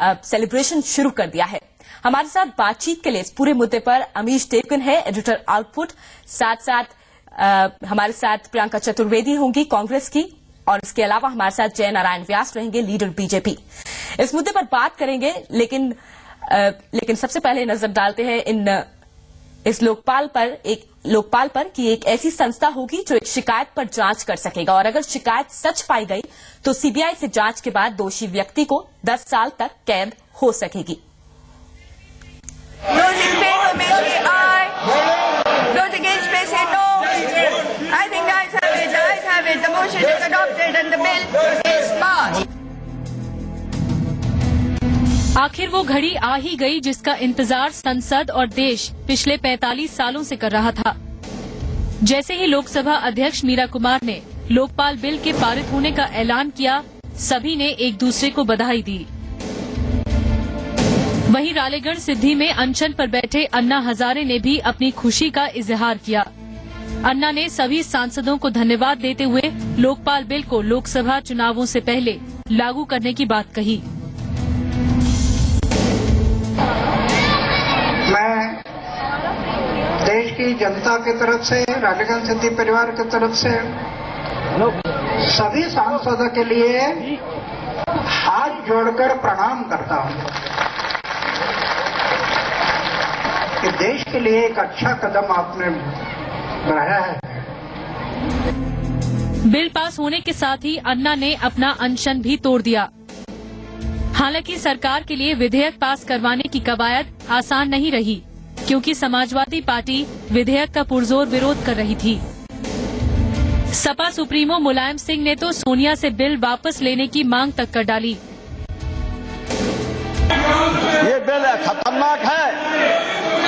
Celebration शुरू कर दिया है। हमारे साथ बातचीत के लिए इस पूरे मुद्दे पर अमीश देवगन है, एडिटर आउटपुट। साथ साथ हमारे साथ प्रियंका चतुर्वेदी होंगी कांग्रेस की, और इसके अलावा हमारे साथ जय नारायण व्यास रहेंगे, लीडर बीजेपी। इस मुद्दे पर बात करेंगे, लेकिन सबसे पहले नजर डालते हैं इस लोकपाल पर कि एक ऐसी संस्था होगी जो एक शिकायत पर जांच कर सकेगा, और अगर शिकायत सच पाई गई तो सीबीआई से जांच के बाद दोषी व्यक्ति को 10 साल तक कैद हो सकेगी। Those in favor may say aye. Those against may say no. I think the ayes have it. The motion is adopted and the bill is passed. आखिर वो घड़ी आ ही गई जिसका इंतजार संसद और देश पिछले 45 सालों से कर रहा था। जैसे ही लोकसभा अध्यक्ष मीरा कुमार ने लोकपाल बिल के पारित होने का ऐलान किया, सभी ने एक दूसरे को बधाई दी। वहीं रालेगढ़ सिद्धि में अनशन पर बैठे अन्ना हजारे ने भी अपनी खुशी का इजहार किया। अन्ना ने सभी सांसदों को धन्यवाद देते हुए लोकपाल बिल को लोकसभा चुनावों से पहले लागू करने की बात कही। मैं देश की जनता की तरफ से, रालेगढ़ सिद्धि परिवार की तरफ से सभी सांसदों के लिए हाथ जोड़कर प्रणाम करता हूं कि देश के लिए एक अच्छा कदम आपने बढ़ाया है। बिल पास होने के साथ ही अन्ना ने अपना अनशन भी तोड़ दिया। हालांकि सरकार के लिए विधेयक पास करवाने की कवायद आसान नहीं रही, क्योंकि समाजवादी पार्टी विधेयक का पुरजोर विरोध कर रही थी। सपा सुप्रीमो मुलायम सिंह ने तो सोनिया से बिल वापस लेने की मांग तक कर डाली। ये बिल खतरनाक है।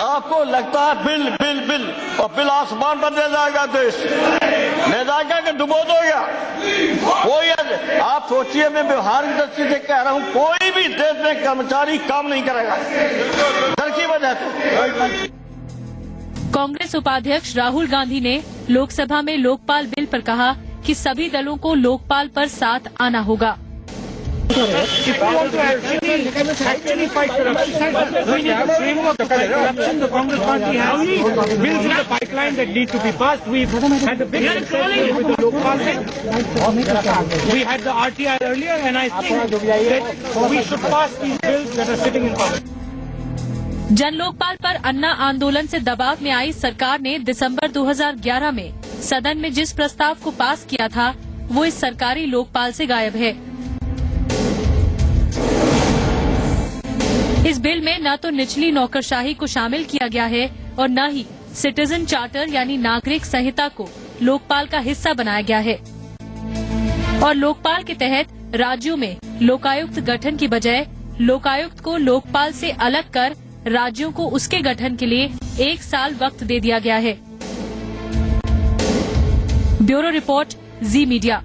आपको लगता है बिल बिल बिल और बिल आसमान पर ले जाएगा, देश ले जाएगा कि डुबो दोगे? कोई आप सोचिए, मैं व्यवहार की दृष्टि से कह रहा हूँ, कोई भी देश में कर्मचारी काम नहीं करेगा डर की वजह से। कांग्रेस उपाध्यक्ष राहुल गांधी ने लोकसभा में लोकपाल बिल पर कहा कि सभी दलों को लोकपाल पर साथ आना होगा। If you want to actually fight corruption, we need a framework to fight corruption. The Congress Party has bills in the pipeline that need to be passed. We've had a big success with the Lokpal bill. We had the RTI earlier, and I think that we should pass these bills that are sitting in Parliament. जन लोकपाल पर अन्ना आंदोलन से दबाव में आई सरकार ने दिसंबर 2011 में सदन में जिस प्रस्ताव को पास किया था, वो इस सरकारी लोकपाल से गायब है। इस बिल में न तो निचली नौकरशाही को शामिल किया गया है और न ही सिटीजन चार्टर यानी नागरिक संहिता को लोकपाल का हिस्सा बनाया गया है। और लोकपाल के तहत राज्यों में लोकायुक्त गठन की बजाय लोकायुक्त को लोकपाल से अलग कर राज्यों को उसके गठन के लिए 1 साल वक्त दे दिया गया है। ब्यूरो रिपोर्ट, जी मीडिया।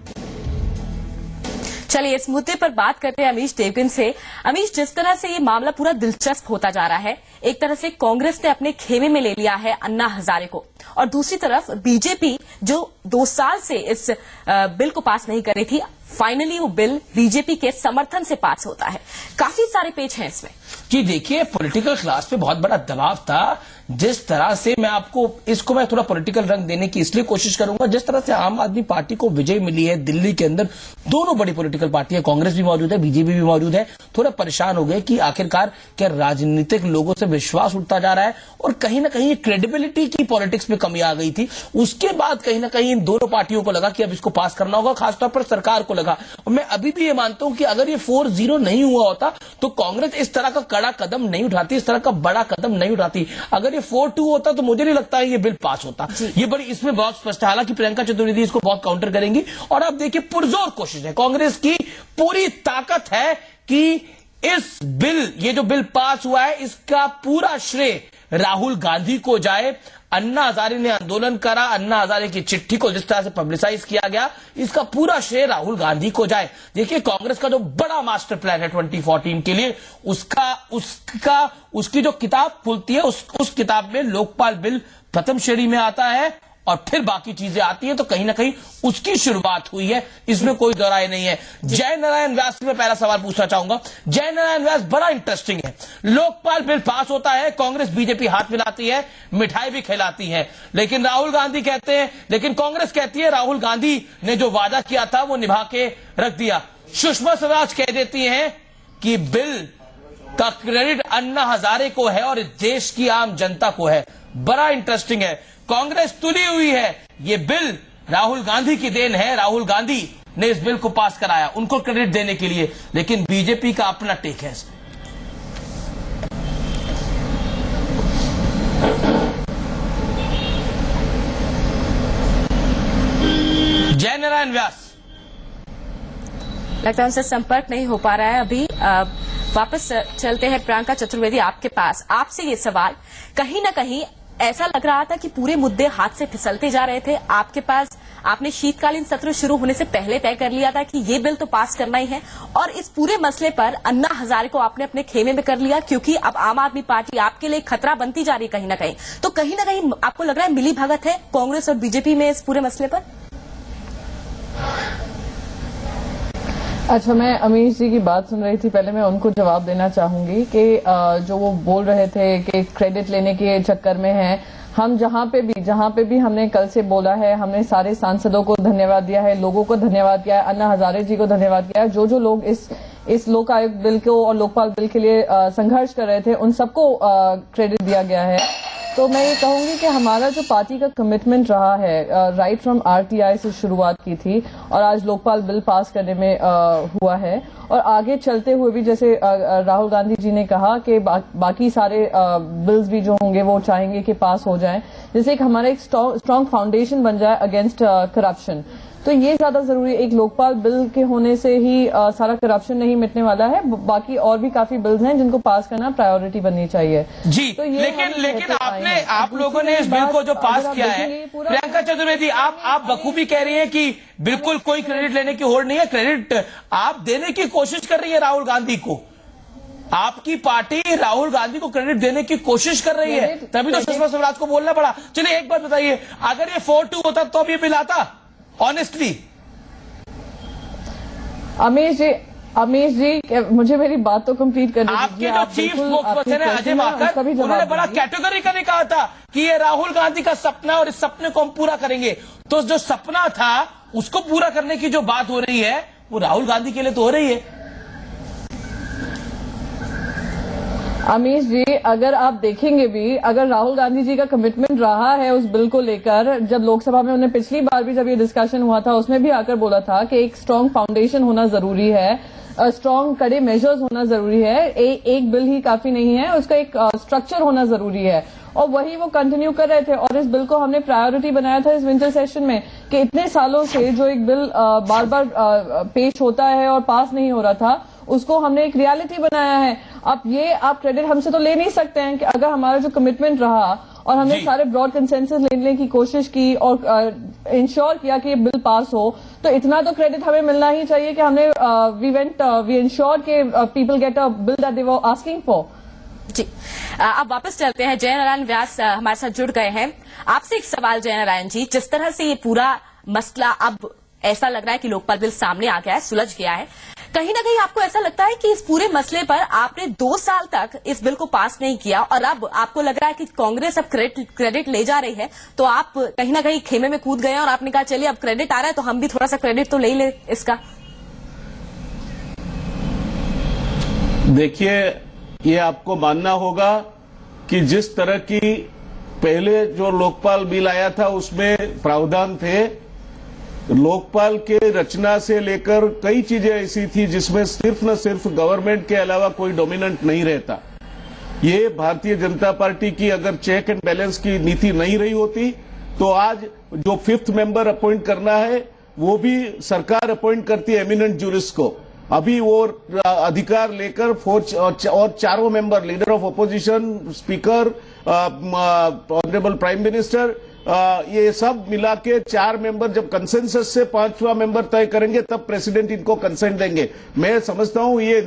चलिए इस मुद्दे पर बात करते हैं अमीश देवगन से। अमीश, जिस तरह से ये मामला पूरा दिलचस्प होता जा रहा है, एक तरह से कांग्रेस ने अपने खेमे में ले लिया है अन्ना हजारे को, और दूसरी तरफ बीजेपी जो 2 साल से इस बिल को पास नहीं कर रही थी, फाइनली वो बिल बीजेपी के समर्थन से पास होता है। काफी सारे पेज हैं इसमें। जी देखिए, पॉलिटिकल क्लास पे बहुत बड़ा दबाव था। जिस तरह से इसको मैं थोड़ा पॉलिटिकल रंग देने की इसलिए कोशिश करूंगा, जिस तरह से आम आदमी पार्टी को विजय मिली है दिल्ली के अंदर, दोनों बड़ी पॉलिटिकल पार्टियां, कांग्रेस भी मौजूद है, बीजेपी भी मौजूद है, थोड़ा परेशान हो गए कि आखिरकार क्या राजनीतिक लोगों से विश्वास उठता जा रहा है, और कहीं ना कहीं क्रेडिबिलिटी की पॉलिटिक्स में कमी आ गई थी। उसके बाद कहीं ना कहीं इन दोनों पार्टियों को लगा कि अब इसको पास करना होगा, खासतौर पर सरकार को लगा। और मैं अभी भी ये मानता हूं कि अगर ये 4-0 नहीं हुआ होता तो कांग्रेस इस तरह का कड़ा कदम नहीं उठाती, इस तरह का बड़ा कदम नहीं उठाती। अगर ये 4-2 होता तो मुझे नहीं लगता है ये बिल पास होता। ये बड़ी इसमें बहुत स्पष्ट है। हालांकि प्रियंका चतुर्वेदी इसको बहुत काउंटर करेंगी, और अब देखिए पुरजोर कोशिश है, कांग्रेस की पूरी ताकत है कि इस बिल, ये जो बिल पास हुआ है, इसका पूरा श्रेय राहुल गांधी को जाए। अन्ना हजारे ने आंदोलन करा, अन्ना हजारे की चिट्ठी को जिस तरह से पब्लिसाइज किया गया, इसका पूरा श्रेय राहुल गांधी को जाए। देखिए कांग्रेस का जो बड़ा मास्टर प्लान है 2014 के लिए, उसकी जो किताब खुलती है, उस किताब में लोकपाल बिल प्रथम श्रेणी में आता है, और फिर बाकी चीजें आती हैं, तो कहीं ना कहीं उसकी शुरुआत हुई है, इसमें कोई दो राय नहीं है। जय नारायण व्यास से मैं पहला सवाल पूछना चाहूंगा। जय नारायण व्यास, बड़ा इंटरेस्टिंग है, लोकपाल बिल पास होता है, कांग्रेस बीजेपी हाथ मिलाती है, मिठाई भी खिलाती है, लेकिन राहुल गांधी कहते हैं, लेकिन कांग्रेस कहती है राहुल गांधी ने जो वादा किया था वो निभा के रख दिया। सुषमा स्वराज कह देती हैं कि बिल का क्रेडिट अन्ना हजारे को है और देश की आम जनता को है। बड़ा इंटरेस्टिंग है, कांग्रेस तुली हुई है, ये बिल राहुल गांधी की देन है, राहुल गांधी ने इस बिल को पास कराया, उनको क्रेडिट देने के लिए, लेकिन बीजेपी का अपना टेक है। जय नारायण व्यास, लगता है उनसे संपर्क नहीं हो पा रहा है अभी। वापस चलते हैं प्रियंका चतुर्वेदी आपके पास। आपसे ये सवाल, कहीं ना कहीं ऐसा लग रहा था कि पूरे मुद्दे हाथ से फिसलते जा रहे थे आपके पास, आपने शीतकालीन सत्र शुरू होने से पहले तय कर लिया था कि ये बिल तो पास करना ही है, और इस पूरे मसले पर अन्ना हजारे को आपने अपने खेमे में कर लिया, क्योंकि अब आम आदमी पार्टी आपके लिए खतरा बनती जा रही है कहीं ना कहीं। तो कहीं ना कहीं आपको लग रहा है मिली भगत है कांग्रेस और बीजेपी में इस पूरे मसले पर? अच्छा, मैं अमीश जी की बात सुन रही थी, पहले मैं उनको जवाब देना चाहूंगी कि जो वो बोल रहे थे कि क्रेडिट लेने के चक्कर में है, हम जहां पे भी हमने कल से बोला है, हमने सारे सांसदों को धन्यवाद दिया है, लोगों को धन्यवाद किया है, अन्ना हजारे जी को धन्यवाद किया है, जो लोग इस लोक आयुक्त बिल को और लोकपाल बिल के लिए संघर्ष कर रहे थे, उन सबको क्रेडिट दिया गया है। तो मैं ये कहूंगी कि हमारा जो पार्टी का कमिटमेंट रहा है, राइट फ्रॉम आरटीआई से शुरुआत की थी और आज लोकपाल बिल पास करने में हुआ है, और आगे चलते हुए भी जैसे राहुल गांधी जी ने कहा कि बाकी सारे बिल्स भी जो होंगे वो चाहेंगे कि पास हो जाएं, जैसे एक हमारा एक स्ट्रॉन्ग फाउंडेशन बन जाए अगेंस्ट करप्शन। तो ये ज्यादा जरूरी है। एक लोकपाल बिल के होने से ही सारा करप्शन नहीं मिटने वाला है, बाकी और भी काफी बिल्स हैं जिनको पास करना प्रायोरिटी बननी चाहिए जी। तो लेकिन आप लोगों ने इस बिल को जो पास किया है, प्रियंका चतुर्वेदी, आप बखूबी कह रही हैं कि बिल्कुल कोई क्रेडिट लेने की होड़ नहीं है, क्रेडिट आप देने की कोशिश कर रही है राहुल गांधी को, आपकी पार्टी राहुल गांधी को क्रेडिट देने की कोशिश कर रही है, तभी तो सुषमा स्वराज को बोलना पड़ा। चलिए एक बात बताइए, अगर ये 4-2 होता तो अब ये बिल आता ऑनेस्टली? अमीश जी मुझे मेरी बात तो कंप्लीट करने दीजिए। आपके जो चीफ स्पोक्सपर्सन है अजय माकन, उन्होंने बड़ा कैटेगोरिकली कहा था कि ये राहुल गांधी का सपना और इस सपने को हम पूरा करेंगे। तो जो सपना था उसको पूरा करने की जो बात हो रही है वो राहुल गांधी के लिए तो हो रही है। अमीश जी, अगर आप देखेंगे भी, अगर राहुल गांधी जी का कमिटमेंट रहा है उस बिल को लेकर, जब लोकसभा में उन्हें पिछली बार भी जब ये डिस्कशन हुआ था उसमें भी आकर बोला था कि एक स्ट्रांग फाउंडेशन होना जरूरी है, स्ट्रांग कड़े मेजर्स होना जरूरी है, एक बिल ही काफी नहीं है, उसका एक स्ट्रक्चर होना जरूरी है, और वही वो कंटिन्यू कर रहे थे। और इस बिल को हमने प्रायोरिटी बनाया था इस विंटर सेशन में कि इतने सालों से जो एक बिल बार बार पेश होता है और पास नहीं हो रहा था, उसको हमने एक रियलिटी बनाया है। अब ये आप क्रेडिट हमसे तो ले नहीं सकते हैं कि अगर हमारा जो कमिटमेंट रहा और हमने सारे ब्रॉड कंसेंसस लेने की कोशिश की और इंश्योर किया कि ये बिल पास हो, तो इतना तो क्रेडिट हमें मिलना ही चाहिए कि हमने वी इंश्योर के people get a bill that they were asking for. जी, अब वापस चलते हैं। जय नारायण व्यास हमारे साथ जुड़ गए हैं। आपसे एक सवाल जय नारायण जी, जिस तरह से ये पूरा मसला अब ऐसा लग रहा है कि लोकपाल बिल सामने आ गया है, सुलझ गया है, कहीं ना कहीं आपको ऐसा लगता है कि इस पूरे मसले पर आपने 2 साल तक इस बिल को पास नहीं किया और अब आपको लग रहा है कि कांग्रेस अब क्रेडिट ले जा रही है, तो आप कहीं ना कहीं खेमे में कूद गए और आपने कहा चलिए अब क्रेडिट आ रहा है तो हम भी थोड़ा सा क्रेडिट तो ले ही ले इसका? देखिए, ये आपको मानना होगा कि जिस तरह की पहले जो लोकपाल बिल आया था उसमें प्रावधान थे, लोकपाल के रचना से लेकर कई चीजें ऐसी थी जिसमें सिर्फ न सिर्फ गवर्नमेंट के अलावा कोई डोमिनेंट नहीं रहता। ये भारतीय जनता पार्टी की अगर चेक एंड बैलेंस की नीति नहीं रही होती तो आज जो 5th मेंबर अपॉइंट करना है वो भी सरकार अपॉइंट करती है एमिनेंट जूरिस्ट को। अभी वो अधिकार लेकर 4 और चारों member, leader of opposition, speaker, honourable prime minister, ये सब मिला के 4 मेंबर जब कंसेंसस से 5वां मेंबर तय करेंगे तब प्रेसिडेंट इनको कंसेंट देंगे। मैं समझता हूं ये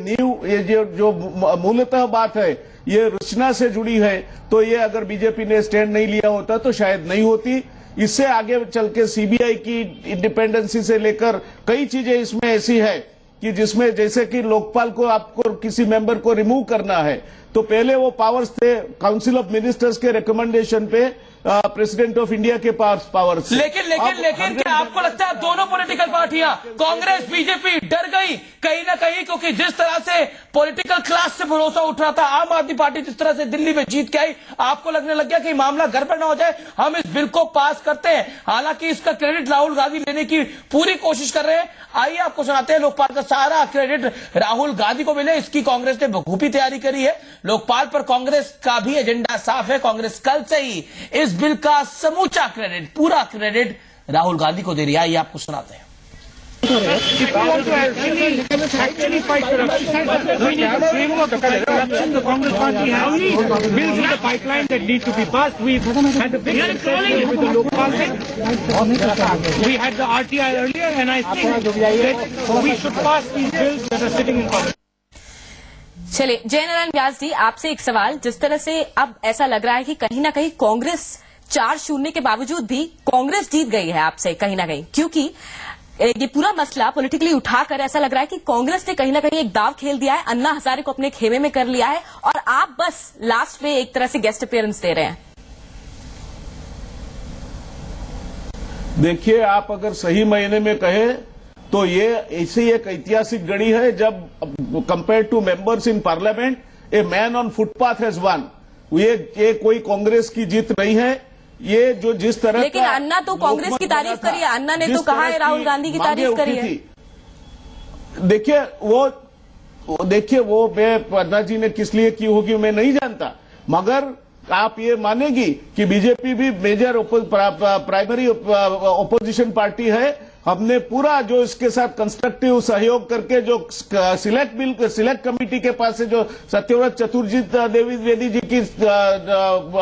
जो मूलतः बात है ये रचना से जुड़ी है, तो ये अगर बीजेपी ने स्टैंड नहीं लिया होता तो शायद नहीं होती। इससे आगे चल के सीबीआई की इंडिपेंडेंसी से लेकर कई चीजें इसमें ऐसी है कि जिसमें जैसे कि लोकपाल को आपको किसी मेंबर को रिमूव करना है तो पहले वो पावर्स थे काउंसिल ऑफ मिनिस्टर्स के रिकमेंडेशन पे प्रेसिडेंट ऑफ इंडिया के पास पावर्स। लेकिन क्या आपको लगता है दोनों पॉलिटिकल पार्टियां कांग्रेस बीजेपी डर गई कहीं ना कहीं, क्योंकि जिस तरह से पॉलिटिकल क्लास से भरोसा उठ रहा था, आम आदमी पार्टी जिस तरह से दिल्ली में जीत के आई, आपको लगने लग गया कि मामला गड़बड़ ना हो जाए, हम इस बिल को पास करते हैं। हालांकि इसका क्रेडिट राहुल गांधी लेने की पूरी कोशिश कर रहे हैं। आइए आपको सुनाते हैं, लोकपाल का सारा क्रेडिट राहुल गांधी को मिले, इसकी कांग्रेस ने बखूबी तैयारी करी है। लोकपाल पर कांग्रेस का भी एजेंडा साफ है, कांग्रेस कल से ही इस बिल का समूचा क्रेडिट, पूरा क्रेडिट राहुल गांधी को दे रही है। आइए आपको सुनाते हैं। If you want to actually fight corruption, we need a framework to fight corruption. The Congress party has bills in the pipeline that need to be passed. We've had a big discussion with the local parliament. We had the RTI earlier, and I think that we should pass these bills that are sitting in Congress. चलिए जयनारायण व्यास जी, आपसे एक सवाल। जिस तरह से अब ऐसा लग रहा है कि कहीं ना कहीं कांग्रेस 4-0 के बावजूद भी कांग्रेस जीत गई है आपसे कहीं ना कहीं, क्योंकि ये पूरा मसला पॉलिटिकली उठाकर ऐसा लग रहा है कि कांग्रेस ने कहीं ना कहीं एक दाव खेल दिया है, अन्ना हजारे को अपने खेमे में कर लिया है और आप बस लास्ट में एक तरह से गेस्ट अपीयरेंस दे रहे हैं। देखिए, आप अगर सही महीने में कहे तो ये ऐसी एक ऐतिहासिक घड़ी है जब compare to members in parliament a man on footpath has won. ये कोई कांग्रेस की जीत नहीं है। ये जो जिस तरह, लेकिन अन्ना तो कांग्रेस की तारीफ करी है, अन्ना ने तो कहा है राहुल गांधी की तारीफ करी है। देखिए वो मैं अन्ना जी ने किस लिए की होगी मैं नहीं जानता, मगर आप ये मानेगी कि बीजेपी भी मेजर प्राइमरी ओपोजिशन पार्टी है। हमने पूरा जो इसके साथ कंस्ट्रक्टिव सहयोग करके जो सिलेक्ट कमेटी के पास से जो सत्यव्रत चतुर्वेदी द्विवेदी जी की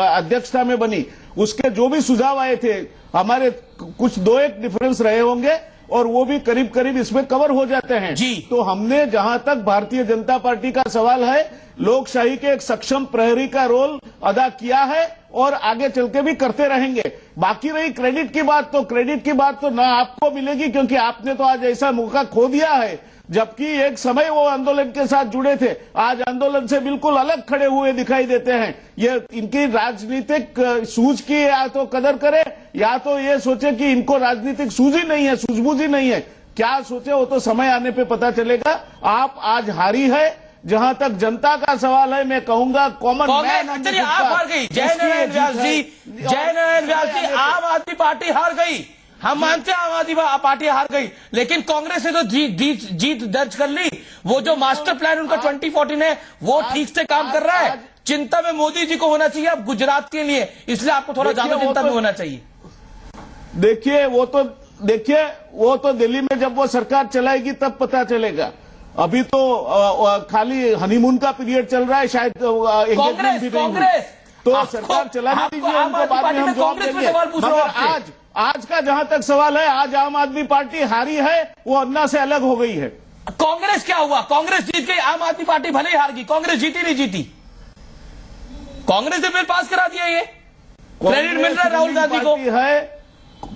अध्यक्षता में बनी, उसके जो भी सुझाव आए थे, हमारे कुछ 2-1 डिफरेंस रहे होंगे और वो भी करीब करीब इसमें कवर हो जाते हैं जी। तो हमने, जहां तक भारतीय जनता पार्टी का सवाल है, लोकशाही के एक सक्षम प्रहरी का रोल अदा किया है और आगे चल के भी करते रहेंगे। बाकी रही क्रेडिट की बात, तो क्रेडिट की बात तो ना आपको मिलेगी, क्योंकि आपने तो आज ऐसा मौका खो दिया है, जबकि एक समय वो आंदोलन के साथ जुड़े थे, आज आंदोलन से बिल्कुल अलग खड़े हुए दिखाई देते हैं। ये इनकी राजनीतिक सूझ की या तो कदर करे या तो ये सोचे कि इनको राजनीतिक सूझ ही नहीं है, सूझबूझ ही नहीं है। क्या सोचे वो तो समय आने पे पता चलेगा। आप आज हारी है। जहां तक जनता का सवाल है, मैं कहूंगा कॉमन मैन, चलिए आप हार गई। जयनारायण व्यास जी, आम आदमी पार्टी हार गई, हम मानते हैं आम आदमी पार्टी हार गई, लेकिन कांग्रेस ने तो जीत दर्ज कर ली। वो जो मास्टर प्लान उनका 2014 है वो ठीक से काम कर रहा है। चिंता में मोदी जी को होना चाहिए अब गुजरात के लिए, इसलिए आपको थोड़ा ज्यादा चिंता में होना चाहिए। देखिए वो तो दिल्ली में जब वो सरकार चलाएगी तब पता चलेगा। अभी तो खाली हनीमून का पीरियड चल रहा है, शायद कांग्रेस तो सरकार चलाने दीजिए, उनको बाद में हम जवाब देंगे। मगर आज का जहां तक सवाल है, आज आम आदमी पार्टी हारी है, वो अन्ना से अलग हो गई है। कांग्रेस क्या हुआ? कांग्रेस जीत गई, आम आदमी पार्टी भले ही हार गई, कांग्रेस जीती नहीं जीती। कांग्रेस ने बिल पास करा दिया, ये क्रेडिट मिल रहा है राहुल गांधी को। है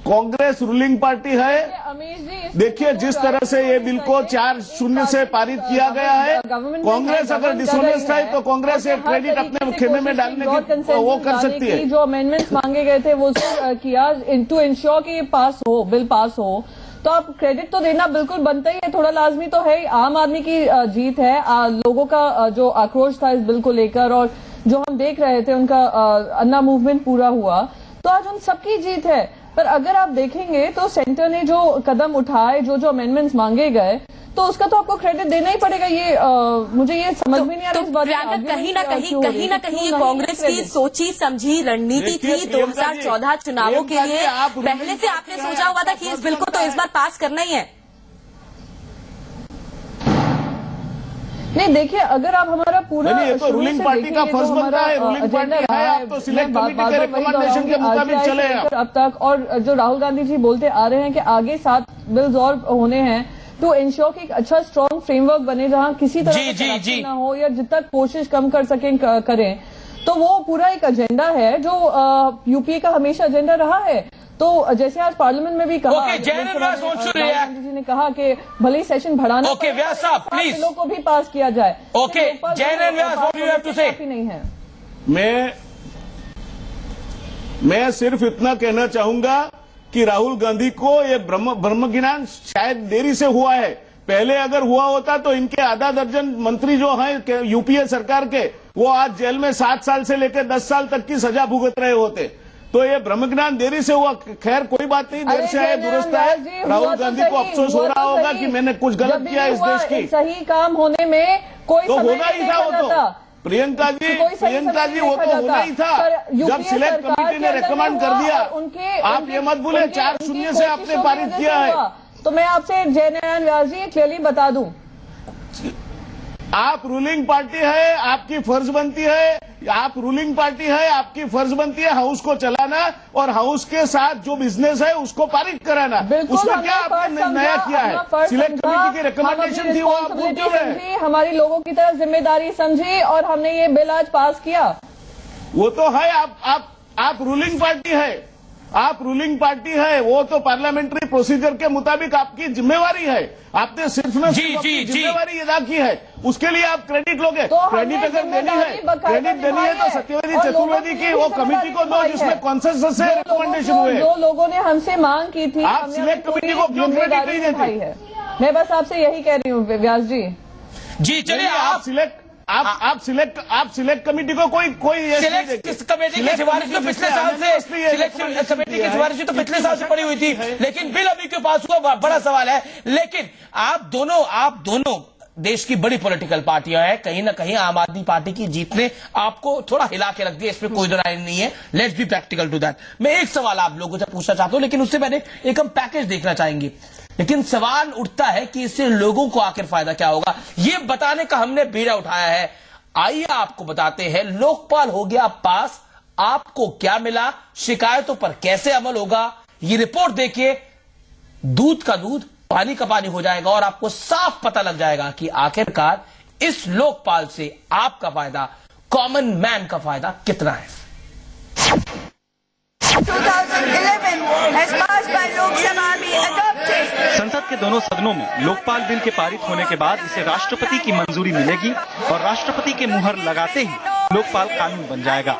कांग्रेस रूलिंग पार्टी है। देखिए जिस तरह से ये बिल को 4-0 से पारित किया गया है, कांग्रेस अगर डिसऑनेस्ट है तो कांग्रेस ये क्रेडिट अपने खेमे में डालने की वो कर सकती है। जो अमेंडमेंट्स मांगे गए थे वो किया टू इंश्योर कि ये बिल पास हो, तो आप क्रेडिट तो देना बिल्कुल बनता ही है, थोड़ा लाजमी तो है। आम आदमी की जीत है, लोगों का जो आक्रोश था इस बिल को लेकर और जो हम देख रहे थे उनका अन्ना मूवमेंट पूरा हुआ, तो आज उन सबकी जीत है। पर अगर आप देखेंगे तो सेंटर ने जो कदम उठाए, जो अमेंडमेंट्स मांगे गए, तो उसका तो आपको क्रेडिट देना ही पड़ेगा। ये मुझे ये समझ में नहीं आ रहा इस बात। प्रियंका, कहीं ना कहीं कांग्रेस की सोची समझी रणनीति थी 2014 चुनावों के लिए। पहले से आपने सोचा हुआ था कि इस बिल को तो इस बार पास करना ही है। नहीं देखिए, अगर आप हमारा पूरा ये तो रूलिंग पार्टी का फर्ज बनता है, रूलिंग पार्टी है, आप तो सिलेक्ट कमेटी के रिकमेंडेशन के मुताबिक चले अब तक। और जो राहुल गांधी जी बोलते आ रहे हैं कि आगे 7 बिल्स और होने हैं टू इंश्योर कि एक अच्छा स्ट्रॉन्ग फ्रेमवर्क बने जहां किसी तरह का करप्शन ना हो या जितना कोशिश कम कर सकें करें, तो वो पूरा एक एजेंडा है जो यूपीए का हमेशा एजेंडा रहा है। तो जैसे आज पार्लियामेंट में भी कहा, Okay, Jainan Vyas wants to react. Gandhi ji ने कहा कि भले ही सेशन बढ़ाना, Okay, Vyas साहब, please. बिलों को भी पास किया जाए। Okay, Jainan Vyas, what do you have to say? काफी नहीं है। मैं सिर्फ इतना कहना चाहूंगा कि राहुल गांधी को ये ब्रह्म ज्ञान शायद देरी से हुआ है। पहले अगर हुआ होता तो इनके आधा दर्जन मंत्री जो हैं यूपीए सरकार के, वो आज जेल में 7 साल से लेकर 10 साल तक की सजा भुगत रहे होते। तो ये ब्रह्म ज्ञान देरी से हुआ, खैर कोई बात नहीं, देर से आए दुरुस्त है। राहुल गांधी को अफसोस हो रहा होगा कि मैंने कुछ गलत किया इस देश की। सही काम होने में कोई तो होना ही था वो तो, प्रियंका जी वो तो होना ही था। जब सिलेक्ट कमेटी ने रेकमेंड कर दिया, आप ये मत भूले 4-0 से आपने पारित किया है। तो मैं आपसे जयनारायण व्यास जी क्लियरली बता दूं, आप रूलिंग पार्टी है, आपकी फर्ज बनती है, आप रूलिंग पार्टी है, आपकी फर्ज बनती है हाउस को चलाना और हाउस के साथ जो बिजनेस है उसको पारित कराना। उसमें क्या आपने नया किया है? सिलेक्ट कमेटी की रिकमेंडेशन थी, वो आप भूल क्यों रहे? हमारी लोगों की तरफ जिम्मेदारी समझी और हमने ये बिल आज पास किया। वो तो है, आप रूलिंग पार्टी है, आप रूलिंग पार्टी है, वो तो पार्लियामेंट्री प्रोसीजर के मुताबिक आपकी जिम्मेवारी है। आपने सिर्फ न सिर्फ अपनी जिम्मेवारी अदा की है, उसके लिए आप क्रेडिट लोगे। तो क्रेडिट अगर देनी है तो सत्यवती चतुर्वेदी की वो कमेटी को दो जिसमें कॉन्सेंसस से रिकमेंडेशन हुए। जो लोगों ने हमसे मांग की थी, आप सिलेक्ट कमेटी को क्यों क्रेडिट नहीं देते? मैं बस आपसे यही कह रही हूँ व्यास जी। जी चलिए, आप सिलेक्ट कमेटी को कोई कमेटी की सिफारिश तो पिछले साल से, सिलेक्शन कमेटी की सिफारिश तो पिछले साल से पड़ी हुई थी, लेकिन बिल अभी के पास हुआ, बड़ा सवाल है। लेकिन आप दोनों देश की बड़ी पॉलिटिकल पार्टियां हैं, कहीं ना कहीं आम आदमी पार्टी की जीत ने आपको थोड़ा हिला के रख दिया, इसमें कोई राय नहीं है। Let's be practical to that. मैं एक सवाल आप लोगों से पूछना चाहता हूं, लेकिन उससे पहले एक हम पैकेज देखना चाहेंगे। लेकिन सवाल उठता है कि इससे लोगों को आखिर फायदा क्या होगा, ये बताने का हमने बीड़ा उठाया है। आइए आपको बताते हैं, लोकपाल हो गया पास, आपको क्या मिला, शिकायतों पर कैसे अमल होगा, ये रिपोर्ट देखिए। दूध का दूध, पानी का पानी हो जाएगा और आपको साफ पता लग जाएगा कि आखिरकार इस लोकपाल से आपका फायदा, कॉमन मैन का फायदा कितना है। 2011 has passed by Lok Sabha be adopted. संसद के दोनों सदनों में लोकपाल बिल के पारित होने के बाद इसे राष्ट्रपति की मंजूरी मिलेगी और राष्ट्रपति के मुहर लगाते ही लोकपाल कानून बन जाएगा।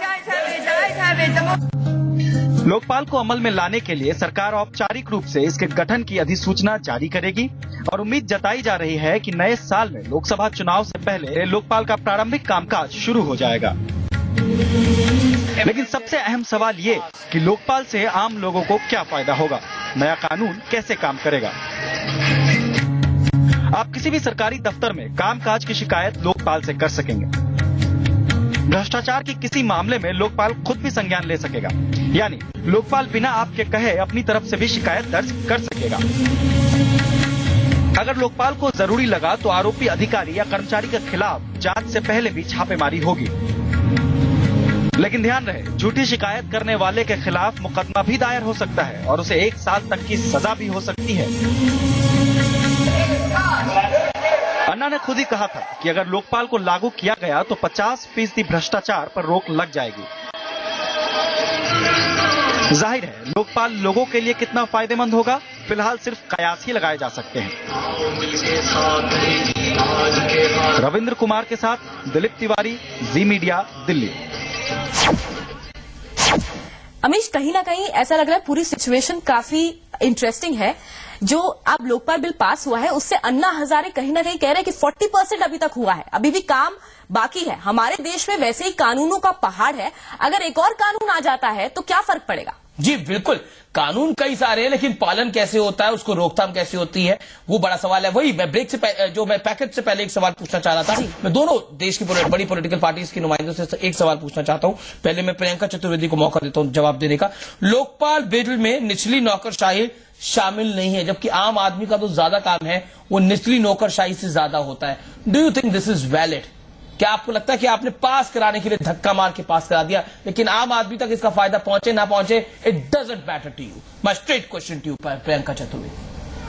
लोकपाल को अमल में लाने के लिए सरकार औपचारिक रूप से इसके गठन की अधिसूचना जारी करेगी और उम्मीद जताई जा रही है कि नए साल में लोकसभा चुनाव से पहले लोकपाल का प्रारंभिक कामकाज शुरू हो जाएगा। लेकिन सबसे अहम सवाल ये कि लोकपाल से आम लोगों को क्या फायदा होगा, नया कानून कैसे काम करेगा। आप किसी भी सरकारी दफ्तर में कामकाज की शिकायत लोकपाल से कर सकेंगे। भ्रष्टाचार के किसी मामले में लोकपाल खुद भी संज्ञान ले सकेगा, यानी लोकपाल बिना आपके कहे अपनी तरफ से भी शिकायत दर्ज कर सकेगा। अगर लोकपाल को जरूरी लगा तो आरोपी अधिकारी या कर्मचारी के खिलाफ जांच से पहले भी छापेमारी होगी। लेकिन ध्यान रहे, झूठी शिकायत करने वाले के खिलाफ मुकदमा भी दायर हो सकता है और उसे 1 साल तक की सजा भी हो सकती है। अन्ना ने खुद ही कहा था कि अगर लोकपाल को लागू किया गया तो 50% भ्रष्टाचार पर रोक लग जाएगी। जाहिर है, लोकपाल लोगों के लिए कितना फायदेमंद होगा, फिलहाल सिर्फ कयास ही लगाए जा सकते हैं। रविंद्र कुमार के साथ दिलीप तिवारी, जी मीडिया, दिल्ली। अमीश, कहीं ना कहीं ऐसा लग रहा है पूरी सिचुएशन काफी इंटरेस्टिंग है। जो अब लोकपाल बिल पास हुआ है उससे अन्ना हजारे कहीं ना कहीं कह रहे हैं कि 40% अभी तक हुआ है, अभी भी काम बाकी है। हमारे देश में वैसे ही कानूनों का पहाड़ है, अगर एक और कानून आ जाता है तो क्या फर्क पड़ेगा? जी बिल्कुल, कानून कई सारे हैं, लेकिन पालन कैसे होता है, उसको रोकथाम कैसे होती है, वो बड़ा सवाल है। वही मैं ब्रेक से मैं पैकेज से पहले एक सवाल पूछना चाह रहा था। मैं दोनों देश की बड़ी पॉलिटिकल पार्टीज के नुमाइंदों से एक सवाल पूछना चाहता हूं। पहले मैं प्रियंका चतुर्वेदी को मौका देता हूं जवाब देने का। लोकपाल बिल में निचली नौकरशाही शामिल नहीं है, जबकि आम आदमी का तो ज्यादा काम है, वो निचली नौकरशाही से ज्यादा होता है। Do you think this is valid? क्या आपको लगता है कि आपने पास कराने के लिए धक्का मार के पास करा दिया, लेकिन आम आदमी तक इसका फायदा पहुंचे ना पहुंचे, it doesn't matter to you? My straight question to you Priyanka Chaturvedi,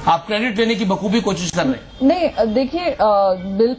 आप क्रेडिट लेने की बखूबी कोशिश कर रहे हैं। नहीं, देखिए, बिल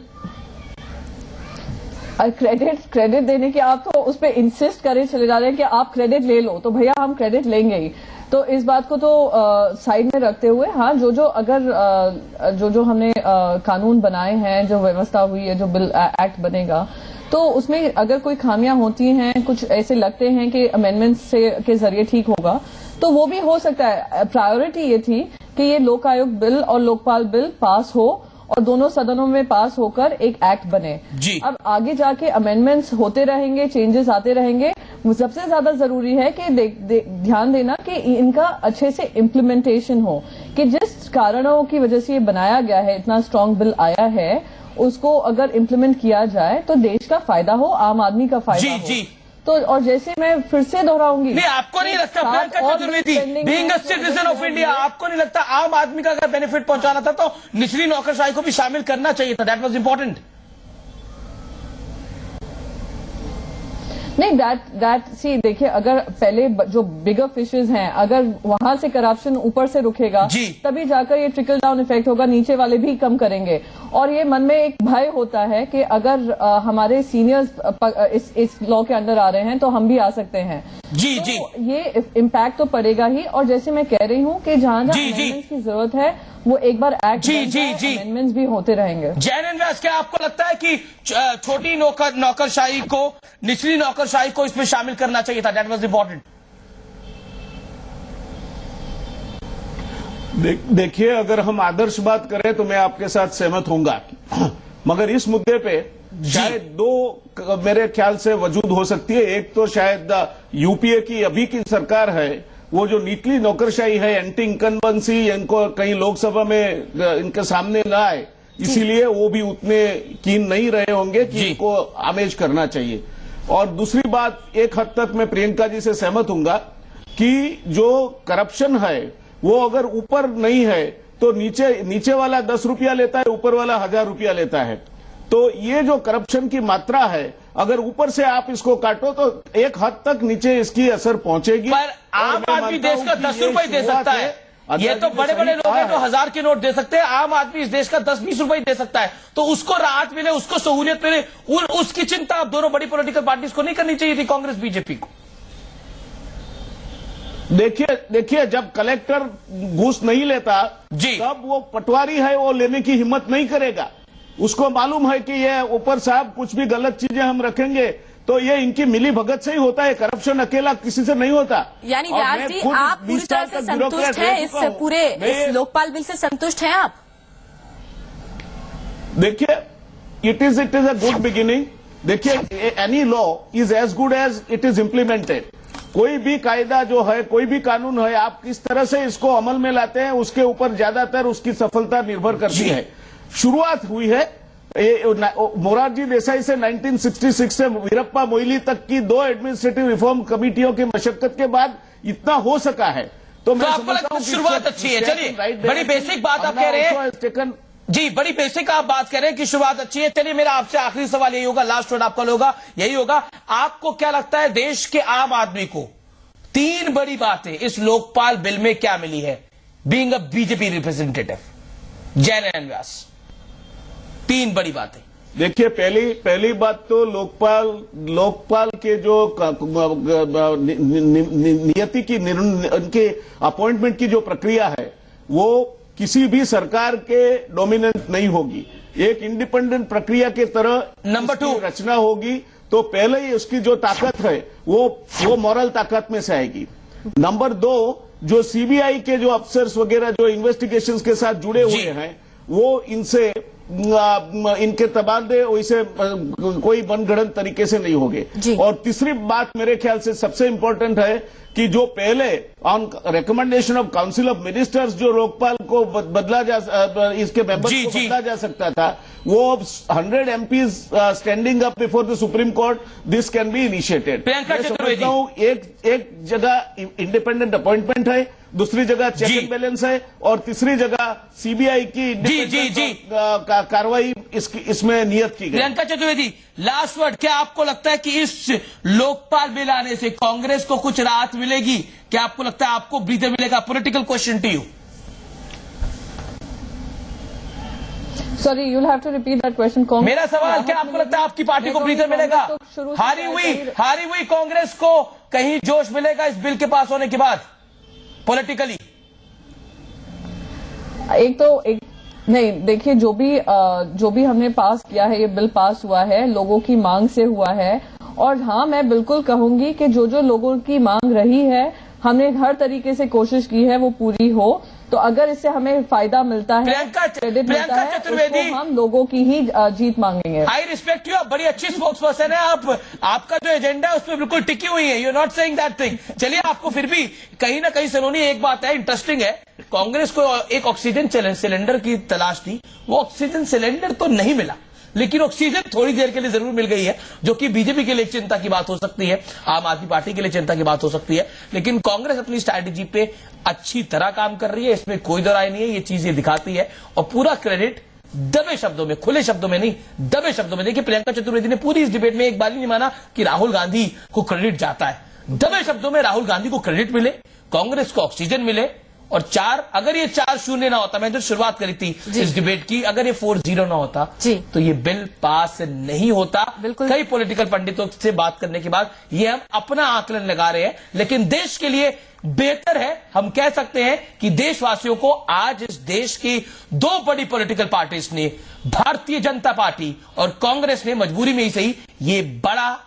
क्रेडिट देने की आप तो उस पर इंसिस्ट करे चले जा रहे हैं कि आप क्रेडिट ले लो, तो भैया हम क्रेडिट लेंगे ही। तो इस बात को तो साइड में रखते हुए हाँ जो हमने कानून बनाए हैं, जो व्यवस्था हुई है, जो बिल एक्ट बनेगा, तो उसमें अगर कोई खामियां होती हैं, कुछ ऐसे लगते हैं कि अमेंडमेंट्स के जरिए ठीक होगा, तो वो भी हो सकता है। प्रायोरिटी ये थी कि ये लोक आयोग बिल और लोकपाल बिल पास हो और दोनों सदनों में पास होकर एक एक्ट बने। जी। अब आगे जाके अमेंडमेंट्स होते रहेंगे, चेंजेस आते रहेंगे। सबसे ज्यादा जरूरी है कि ध्यान देना कि इनका अच्छे से इम्प्लीमेंटेशन हो, कि जिस कारणों की वजह से ये बनाया गया है, इतना स्ट्रांग बिल आया है, उसको अगर इम्प्लीमेंट किया जाए तो देश का फायदा हो, आम आदमी का फायदा हो। जी। तो और जैसे मैं फिर से दोहराऊंगी, नहीं, आपको नहीं लगता Priyanka Chaturvedi, being a citizen of India, आपको नहीं लगता आम आदमी का अगर बेनिफिट पहुंचाना था तो निचली नौकरशाही को भी शामिल करना चाहिए था? That was important. नहीं, सी देखिए, अगर पहले जो बिगर फिशेज हैं, अगर वहां से करप्शन ऊपर से रुकेगा तभी जाकर ये ट्रिकल डाउन इफेक्ट होगा, नीचे वाले भी कम करेंगे। और ये मन में एक भय होता है कि अगर हमारे सीनियर्स इस लॉ के अंडर आ रहे हैं तो हम भी आ सकते हैं। जी। ये इम्पैक्ट तो पड़ेगा ही। और जैसे मैं कह रही हूँ कि जहां अमेंडमेंट्स की जरूरत है वो एक बार एक्ट अमेंडमेंट्स भी होते रहेंगे। जैन एंड व्यास, क्या आपको लगता है कि छोटी नौकरशाही को, निचली नौकरशाही को इसमें शामिल करना चाहिए था? That was important. देखिए, अगर हम आदर्श बात करें तो मैं आपके साथ सहमत होऊंगा, मगर इस मुद्दे पे शायद दो मेरे ख्याल से वजूद हो सकती है। एक तो शायद यूपीए की अभी की सरकार है, वो जो निचली नौकरशाही है, एंटी इनकम्बेंसी, इनको कहीं लोकसभा में इनके सामने ना आए, इसीलिए वो भी उतने कीन नहीं रहे होंगे कि इनको आमेज करना चाहिए। और दूसरी बात, एक हद तक मैं प्रियंका जी से सहमत हूंगा कि जो करप्शन है वो अगर ऊपर नहीं है तो नीचे वाला 10 रुपया लेता है, ऊपर वाला 1000 रुपया लेता है। तो ये जो करप्शन की मात्रा है, अगर ऊपर से आप इसको काटो तो एक हद तक नीचे इसकी असर पहुंचेगी। पर आम आदमी देश का 10 रुपए दे सकता है। ये तो बड़े बड़े लोग हैं जो 1000 के नोट दे सकते हैं। आम आदमी इस देश का 10-20 रुपए दे सकता है। तो उसको राहत मिले, उसको सहूलियत मिले, उसकी चिंता आप दोनों बड़ी पॉलिटिकल पार्टीज को नहीं करनी चाहिए थी, कांग्रेस बीजेपी को? देखिए, जब कलेक्टर घूस नहीं लेता तब वो पटवारी है, वो लेने की हिम्मत नहीं करेगा। उसको मालूम है कि ये ऊपर साहब कुछ भी गलत चीजें हम रखेंगे तो ये इनकी मिली भगत से ही होता है, करप्शन अकेला किसी से नहीं होता। यानी व्यास जी, आप पूरी तरह से संतुष्ट हैं इस लोकपाल बिल से? संतुष्ट हैं आप? देखिए, it is a good beginning. देखिए, any law is as good as it is implemented. कोई भी कायदा जो है, कोई भी कानून है, आप किस तरह से इसको अमल में लाते हैं उसके ऊपर ज्यादातर उसकी सफलता निर्भर करती है। शुरुआत हुई है मोरारजी देसाई से 1966 से वीरप्पा मोइली तक की 2 एडमिनिस्ट्रेटिव रिफॉर्म कमिटियों की मशक्कत के बाद इतना हो सका है। तो मैं आपको लगता है शुरुआत अच्छी है? चलिए, बड़ी बेसिक बात आप कह रहे हैं जी, बड़ी बेसिक आप बात कर रहे हैं कि शुरुआत अच्छी है। चलिए, मेरा आपसे आखिरी सवाल यही होगा, लास्ट वर्ड आपका होगा, यही होगा, आपको क्या लगता है देश के आम आदमी को 3 बड़ी बातें इस लोकपाल बिल में क्या मिली है, being a BJP representative? Jain and Vyas, 3 बड़ी बातें। देखिए, पहली बात तो लोकपाल के जो नियति की उनके अपॉइंटमेंट की जो प्रक्रिया है वो किसी भी सरकार के डोमिनेंट नहीं होगी। एक इंडिपेंडेंट प्रक्रिया के तरह नंबर 2 रचना होगी। तो पहले ही उसकी जो ताकत है वो मॉरल ताकत में से आएगी। नंबर 2, जो सीबीआई के जो अफसर्स वगैरह जो इन्वेस्टिगेशंस के साथ जुड़े हुए हैं वो इनके तबादले वैसे कोई मनगढ़ंत तरीके से नहीं होंगे। और तीसरी बात मेरे ख्याल से सबसे इंपॉर्टेंट है कि जो पहले on recommendation of council of ministers जो लोकपाल को बदला इसके मेंबर्स को बदला जा सकता था, वो 100 MPs standing up before the supreme court, this can be initiated. Priyanka Chaturvedi, एक जगह इंडिपेंडेंट अपॉइंटमेंट है, दूसरी जगह चेक एंड बैलेंस है, और तीसरी जगह सीबीआई की कार्रवाई इसमें नियत की गई। प्रियंका चतुर्वेदी, लास्ट वर्ड, क्या आपको लगता है कि इस लोकपाल बिल आने से कांग्रेस को कुछ राहत मिलेगी? क्या आपको लगता है आपको ब्रीदर मिलेगा? Political question to you. Sorry, you'll have to repeat that question. मेरा सवाल, क्या आपको लगता है आपकी पार्टी को ब्रीदर मिलेगा? हारी हुई कांग्रेस को कहीं जोश मिलेगा इस बिल के पास होने के बाद? पॉलिटिकली? नहीं, देखिए जो भी हमने पास किया है, ये बिल पास हुआ है लोगों की मांग से हुआ है। और हाँ, मैं बिल्कुल कहूंगी कि जो लोगों की मांग रही है, हमने हर तरीके से कोशिश की है वो पूरी हो। तो अगर इससे हमें फायदा मिलता है, क्रेडिट मिलता है, उसको हम लोगों की ही जीत मांगेंगे। आई रिस्पेक्ट यू, आप बड़ी अच्छी स्पोक्स पर्सन है। आपका जो एजेंडा है उसमें बिल्कुल टिकी हुई है। You are not saying that thing. चलिए, आपको फिर भी कहीं ना कहीं सलोनी एक बात है, इंटरेस्टिंग है, कांग्रेस को एक ऑक्सीजन सिलेंडर की तलाश थी, वो ऑक्सीजन सिलेंडर तो नहीं मिला, लेकिन ऑक्सीजन थोड़ी देर के लिए जरूर मिल गई है, जो कि बीजेपी के लिए चिंता की बात हो सकती है, आम आदमी पार्टी के लिए चिंता की बात हो सकती है। लेकिन कांग्रेस अपनी स्ट्रैटेजी पे अच्छी तरह काम कर रही है, इसमें कोई दो राय नहीं है। ये चीज ये दिखाती है, और पूरा क्रेडिट दबे शब्दों में, खुले शब्दों में नहीं, दबे शब्दों में। देखिए, प्रियंका चतुर्वेदी ने पूरी इस डिबेट में एक बार नहीं माना कि राहुल गांधी को क्रेडिट जाता है। दबे शब्दों में राहुल गांधी को क्रेडिट मिले, कांग्रेस को ऑक्सीजन मिले। और अगर ये 4-0 ना होता, मैं जो शुरुआत करी थी इस डिबेट की, अगर ये 4-0 ना होता तो ये बिल पास नहीं होता। कई पॉलिटिकल पंडितों से बात करने के बाद ये हम अपना आकलन लगा रहे हैं, लेकिन देश के लिए बेहतर है। हम कह सकते हैं कि देशवासियों को आज इस देश की दो बड़ी पॉलिटिकल पार्टीज ने, भारतीय जनता पार्टी और कांग्रेस ने, मजबूरी में ही सही, ये बड़ा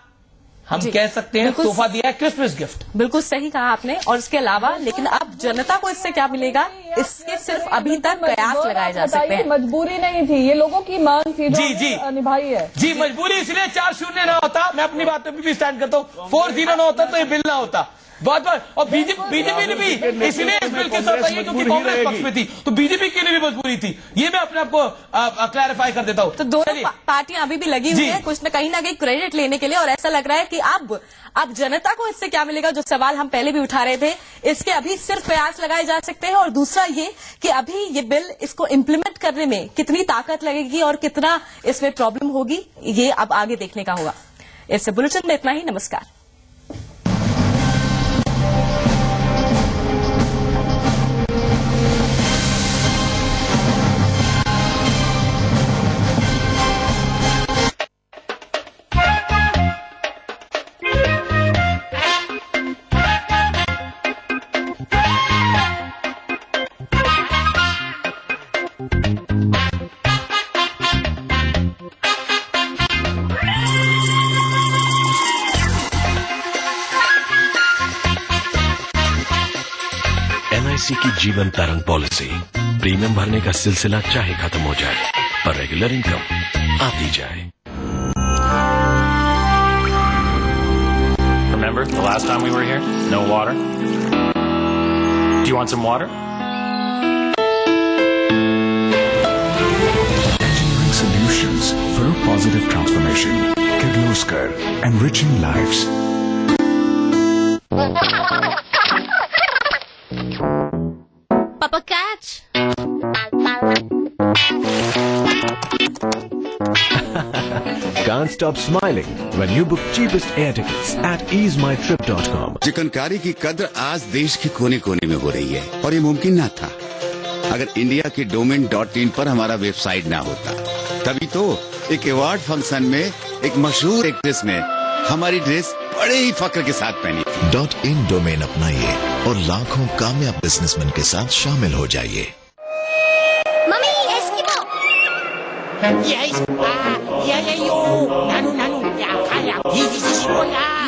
हम कह सकते हैं तोहफा दिया है, क्रिसमस गिफ्ट। बिल्कुल सही कहा आपने। और इसके अलावा लेकिन अब जनता को इससे क्या मिलेगा, इसके सिर्फ अभी तक प्रयास लगाए जा सकते हैं। मजबूरी नहीं थी, ये लोगों की मांग थी, जी निभाई है। जी, मजबूरी इसलिए 4-0 ना होता, मैं अपनी बात पे भी स्टैंड करता हूँ। 4-0 ना होता तो ये बिल ना होता। बहुत और बीजेपी ने भी इसलिए इस बिल के साथ आई है क्योंकि कांग्रेस पक्ष में थी, तो बीजेपी के लिए भी मजबूरी थी। ये मैं अपने आपको क्लैरिफाई कर देता हूँ। तो दोनों पार्टियां अभी भी लगी हुई है कुछ न कहीं ना कहीं क्रेडिट लेने के लिए, और ऐसा लग रहा है कि अब जनता को इससे क्या मिलेगा, जो सवाल हम पहले भी उठा रहे थे, इसके अभी सिर्फ प्रयास लगाए जा सकते हैं। और दूसरा ये कि अभी ये बिल, इसको इम्प्लीमेंट करने में कितनी ताकत लगेगी और कितना इसमें प्रॉब्लम होगी, ये अब आगे देखने का होगा। इस बुलेटिन में इतना ही। नमस्कार। एलआईसी की जीवन तरंग पॉलिसी, प्रीमियम भरने का सिलसिला चाहे खत्म हो जाए, पर रेगुलर इनकम आती जाए। Remember the last time we were here? No water? Do you want some water? Engineering solutions for a positive transformation. Kirloskar, enriching lives. Papa catch. Can't stop smiling when you book cheapest air tickets at easemytrip.com. Chikankari की कद्र आज देश के कोने कोने में हो रही है, और ये मुमकिन न था अगर इंडिया के domain.in पर हमारा वेबसाइट ना होता। तभी तो एक अवार्ड फंक्शन में एक मशहूर एक्ट्रेस ने हमारी ड्रेस बड़े ही फक्र के साथ पहनी थी। .in डोमेन अपनाइए और लाखों कामयाब बिजनेसमैन के साथ शामिल हो जाइए। Mummy Eskimo.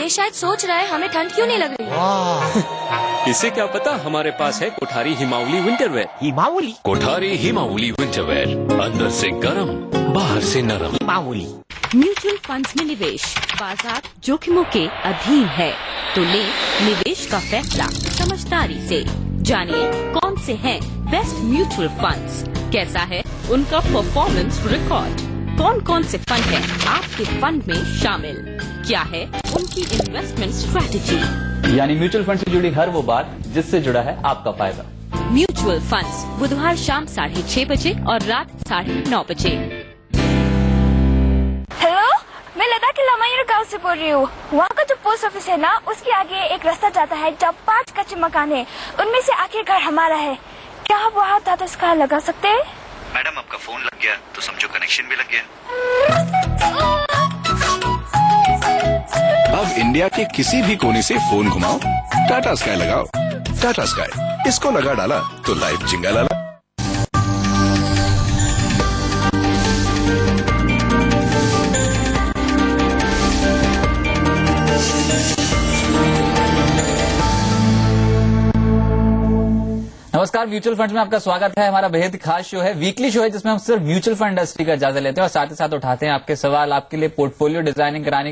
ये शायद सोच रहा है हमें ठंड क्यों नहीं लग रही। इसे क्या पता, हमारे पास है कोठारी हिमावली विंटरवेयर। हिमावली? कोठारी हिमावली विंटरवेयर, अंदर से गरम, बाहर से नरम। हिमावली। म्यूचुअल फंड्स में निवेश बाजार जोखिमों के अधीन है, तो ले निवेश का फैसला समझदारी से। जानिए कौन से हैं बेस्ट म्यूचुअल फंड्स, कैसा है उनका परफॉर्मेंस रिकॉर्ड, कौन कौन से फंड हैं आपके फंड में शामिल, क्या है उनकी इन्वेस्टमेंट स्ट्रैटेजी। यानी म्यूचुअल फंड से जुड़ी हर वो बात जिससे जुड़ा है आपका फायदा। म्यूचुअल फंड्स बुधवार शाम 6:30 बजे और रात 9:30 बजे। हेलो, मैं लद्दाख के लामायूर गांव से बोल रही हूँ। वहाँ का जो पोस्ट ऑफिस है ना, उसके आगे एक रास्ता जाता है जहाँ 5 कच्चे मकान है, उनमें से आखिर घर हमारा है। क्या आप वहाँ दादा स्काई लगा सकते हैं? मैडम, आपका फोन लग गया तो समझो कनेक्शन भी लग गया। अब इंडिया के किसी भी कोने से फोन घुमाओ, टाटा स्काई लगाओ। टाटा स्काई, इसको लगा डाला तो लाइफ जिंगा लाला। नमस्कार, म्यूचुअल फंड में आपका स्वागत है। हमारा बेहद खास शो है, वीकली शो है, जिसमें हम सिर्फ म्यूचुअल फंड इंडस्ट्री का जायजा लेते हैं और साथ ही साथ उठाते हैं आपके सवाल। आपके लिए पोर्टफोलियो डिजाइनिंग कराने की